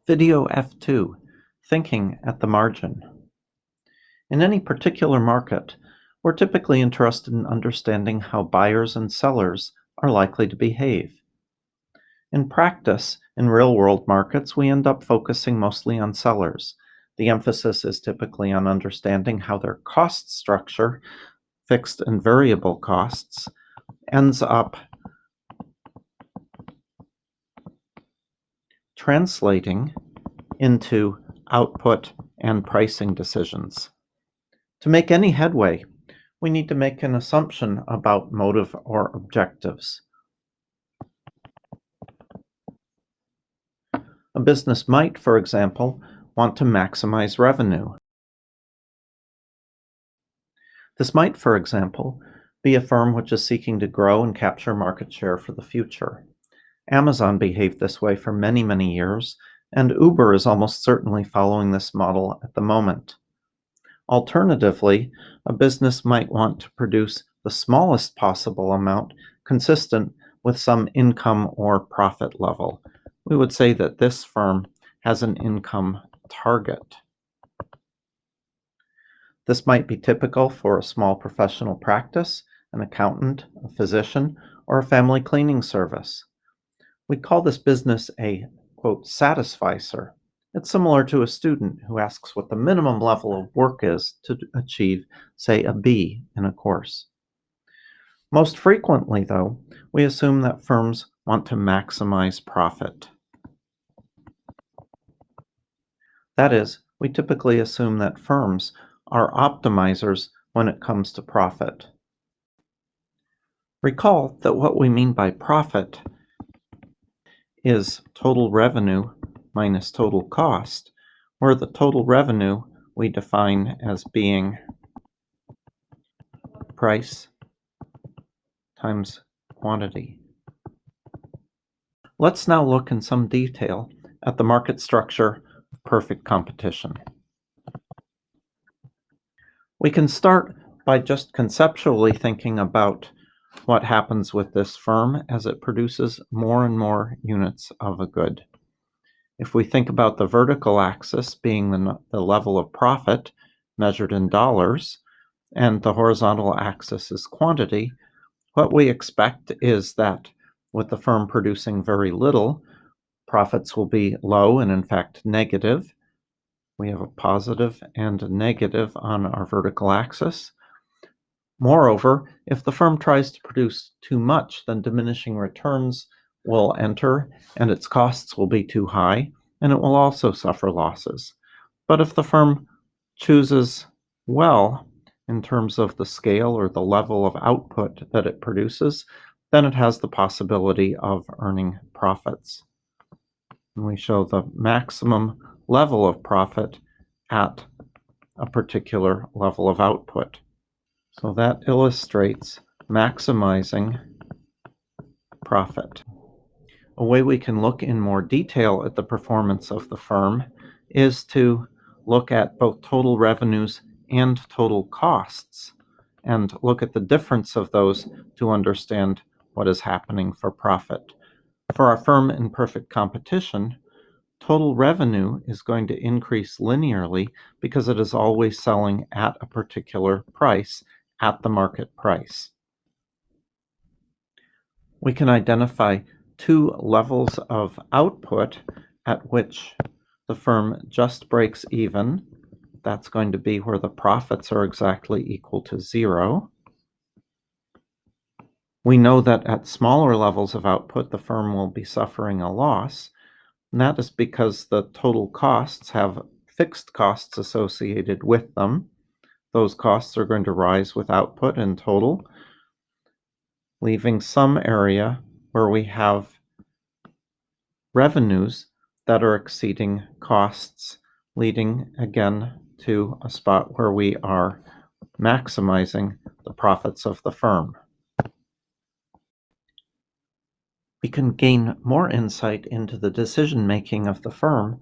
Video F2, Thinking at the Margin. In any particular market, we're typically interested in understanding how buyers and sellers are likely to behave. In practice, in real-world markets, we end up focusing mostly on sellers. The emphasis is typically on understanding how their cost structure, fixed and variable costs, ends up translating into output and pricing decisions. To make any headway, we need to make an assumption about motive or objectives. A business might, for example, want to maximize revenue. This might, for example, be a firm which is seeking to grow and capture market share for the future. Amazon behaved this way for many, many years, and Uber is almost certainly following this model at the moment. Alternatively, a business might want to produce the smallest possible amount consistent with some income or profit level. We would say that this firm has an income target. This might be typical for a small professional practice, an accountant, a physician, or a family cleaning service. We call this business a, quote, satisficer. It's similar to a student who asks what the minimum level of work is to achieve, say, a B in a course. Most frequently, though, we assume that firms want to maximize profit. That is, we typically assume that firms are optimizers when it comes to profit. Recall that what we mean by profit is total revenue minus total cost, where the total revenue we define as being price times quantity. Let's now look in some detail at the market structure of perfect competition. We can start by just conceptually thinking about what happens with this firm as it produces more and more units of a good. If we think about the vertical axis being the level of profit measured in dollars, and the horizontal axis is quantity, what we expect is that with the firm producing very little, profits will be low and in fact negative. We have a positive and a negative on our vertical axis. Moreover, if the firm tries to produce too much, then diminishing returns will enter and its costs will be too high, and it will also suffer losses. But if the firm chooses well in terms of the scale or the level of output that it produces, then it has the possibility of earning profits. And we show the maximum level of profit at a particular level of output. So that illustrates maximizing profit. A way we can look in more detail at the performance of the firm is to look at both total revenues and total costs, and look at the difference of those to understand what is happening for profit. For our firm in perfect competition, total revenue is going to increase linearly because it is always selling at a particular price, at the market price. We can identify two levels of output at which the firm just breaks even. That's going to be where the profits are exactly equal to zero. We know that at smaller levels of output, the firm will be suffering a loss, and that is because the total costs have fixed costs associated with them. Those costs are going to rise with output in total, leaving some area where we have revenues that are exceeding costs, leading again to a spot where we are maximizing the profits of the firm. We can gain more insight into the decision-making of the firm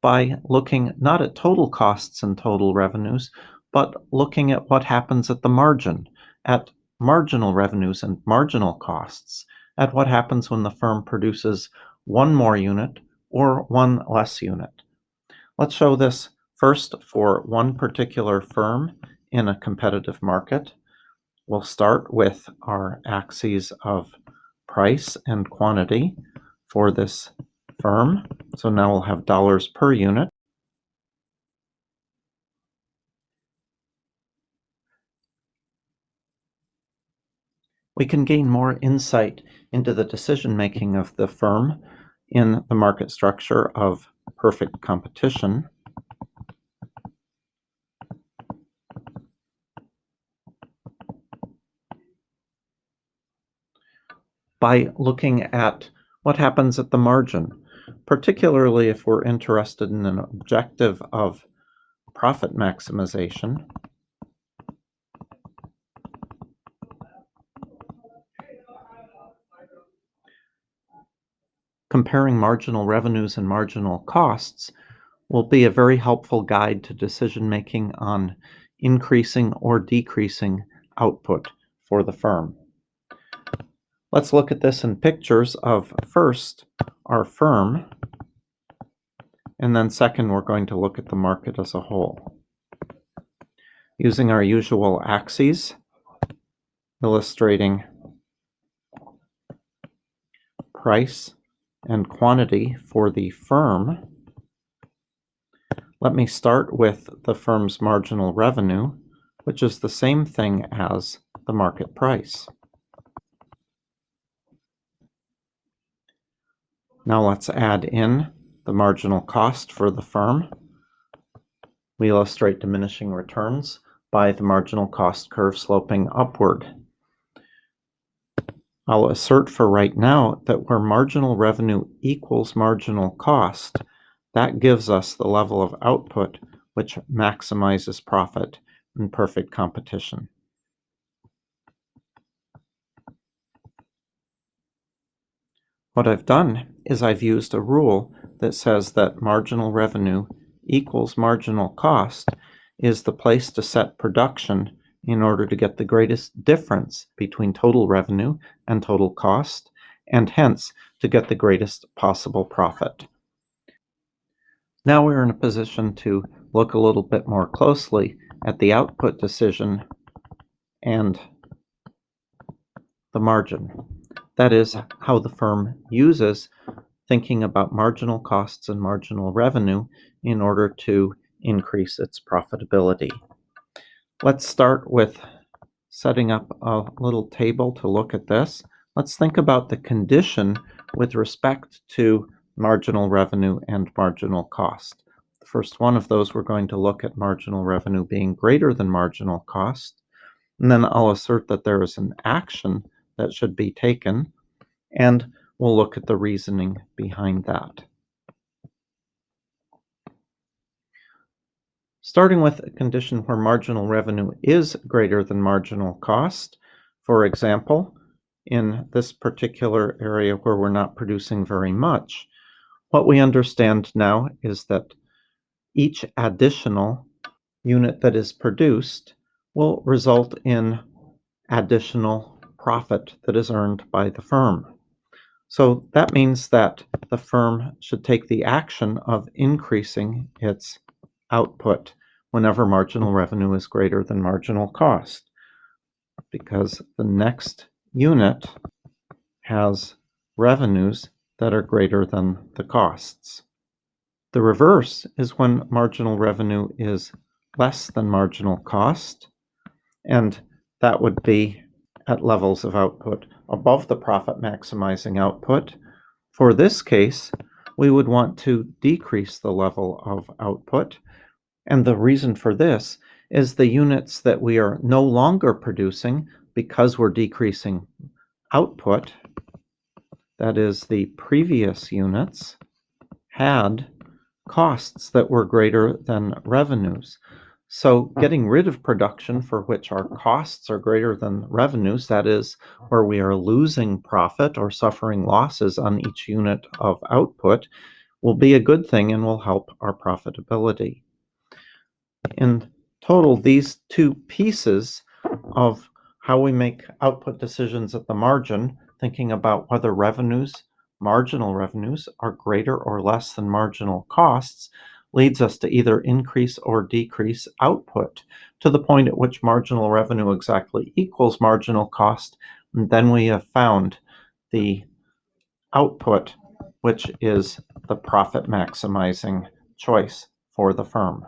by looking not at total costs and total revenues, but looking at what happens at the margin, at marginal revenues and marginal costs, at what happens when the firm produces one more unit or one less unit. Let's show this first for one particular firm in a competitive market. We'll start with our axes of price and quantity for this firm. So now we'll have dollars per unit. We can gain more insight into the decision making of the firm in the market structure of perfect competition. By looking at what happens at the margin, particularly if we're interested in an objective of profit maximization. Comparing marginal revenues and marginal costs will be a very helpful guide to decision making on increasing or decreasing output for the firm. Let's look at this in pictures of first our firm, and then second we're going to look at the market as a whole. Using our usual axes, illustrating price and quantity for the firm, let me start with the firm's marginal revenue, which is the same thing as the market price. Now let's add in the marginal cost for the firm. We illustrate diminishing returns by the marginal cost curve sloping upward. I'll assert for right now that where marginal revenue equals marginal cost, that gives us the level of output which maximizes profit in perfect competition. What I've done is I've used a rule that says that marginal revenue equals marginal cost is the place to set production in order to get the greatest difference between total revenue and total cost, and hence to get the greatest possible profit. Now we're in a position to look a little bit more closely at the output decision and the margin. That is how the firm uses thinking about marginal costs and marginal revenue in order to increase its profitability. Let's start with setting up a little table to look at this. Let's think about the condition with respect to marginal revenue and marginal cost. The first one of those, we're going to look at marginal revenue being greater than marginal cost, and then I'll assert that there is an action that should be taken, and we'll look at the reasoning behind that. Starting with a condition where marginal revenue is greater than marginal cost, for example, in this particular area where we're not producing very much, what we understand now is that each additional unit that is produced will result in additional profit that is earned by the firm. So that means that the firm should take the action of increasing its output whenever marginal revenue is greater than marginal cost, because the next unit has revenues that are greater than the costs. The reverse is when marginal revenue is less than marginal cost, and that would be at levels of output above the profit maximizing output. For this case, we would want to decrease the level of output, and the reason for this is the units that we are no longer producing because we're decreasing output, that is, the previous units, had costs that were greater than revenues. So getting rid of production for which our costs are greater than revenues, that is, where we are losing profit or suffering losses on each unit of output, will be a good thing and will help our profitability. In total, these two pieces of how we make output decisions at the margin, thinking about whether revenues marginal revenues are greater or less than marginal costs leads us to either increase or decrease output to the point at which marginal revenue exactly equals marginal cost, and then we have found the output, which is the profit maximizing choice for the firm.